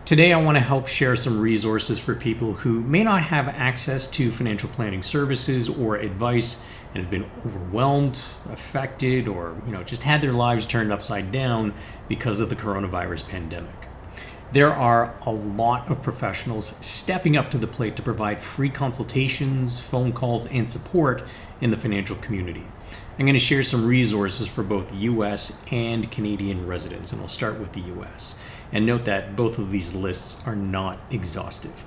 Today, I want to help share some resources for people who may not have access to financial planning services or advice and have been overwhelmed, affected, or just had their lives turned upside down because of the coronavirus pandemic. There are a lot of professionals stepping up to the plate to provide free consultations, phone calls, and support in the financial community. I'm going to share some resources for both US and Canadian residents, and I'll start with the US. And note that both of these lists are not exhaustive.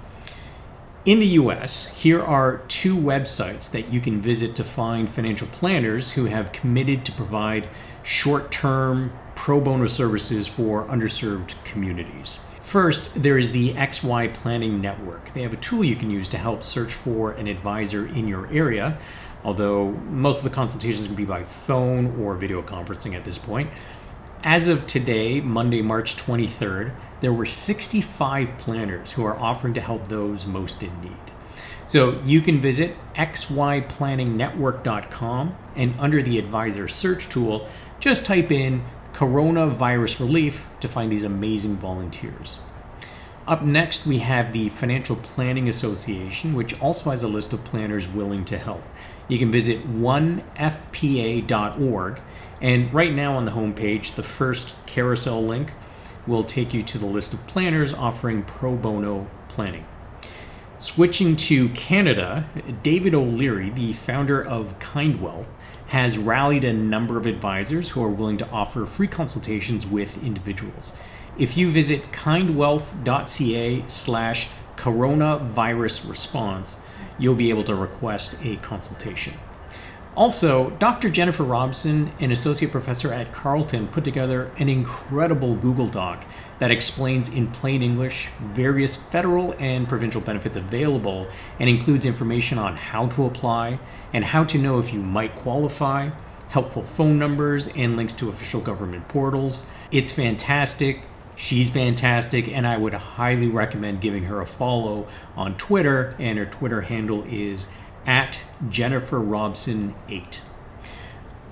In the US, here are two websites that you can visit to find financial planners who have committed to provide short-term pro bono services for underserved communities. First, there is the XY Planning Network. They have a tool you can use to help search for an advisor in your area, although most of the consultations can be by phone or video conferencing at this point. As of today, Monday, March 23rd, there were 65 planners who are offering to help those most in need. So you can visit xyplanningnetwork.com, and under the advisor search tool, just type in coronavirus relief to find these amazing volunteers. Up next, we have the Financial Planning Association, which also has a list of planners willing to help. You can visit onefpa.org, and right now on the homepage, the first carousel link will take you to the list of planners offering pro bono planning. Switching to Canada, David O'Leary, the founder of Kind Wealth, has rallied a number of advisors who are willing to offer free consultations with individuals. If you visit kindwealth.ca/coronavirus response, you'll be able to request a consultation. Also, Dr. Jennifer Robson, an associate professor at Carleton, put together an incredible Google Doc that explains in plain English various federal and provincial benefits available and includes information on how to apply and how to know if you might qualify, helpful phone numbers, and links to official government portals. It's fantastic. She's fantastic, and I would highly recommend giving her a follow on Twitter, and her Twitter handle is @JenniferRobson8.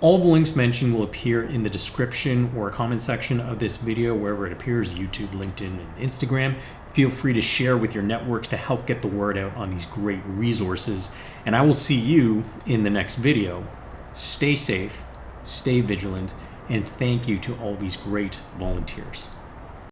All the links mentioned will appear in the description or comment section of this video, wherever it appears, YouTube, LinkedIn, and Instagram. Feel free to share with your networks to help get the word out on these great resources, and I will see you in the next video. Stay safe, stay vigilant, and thank you to all these great volunteers.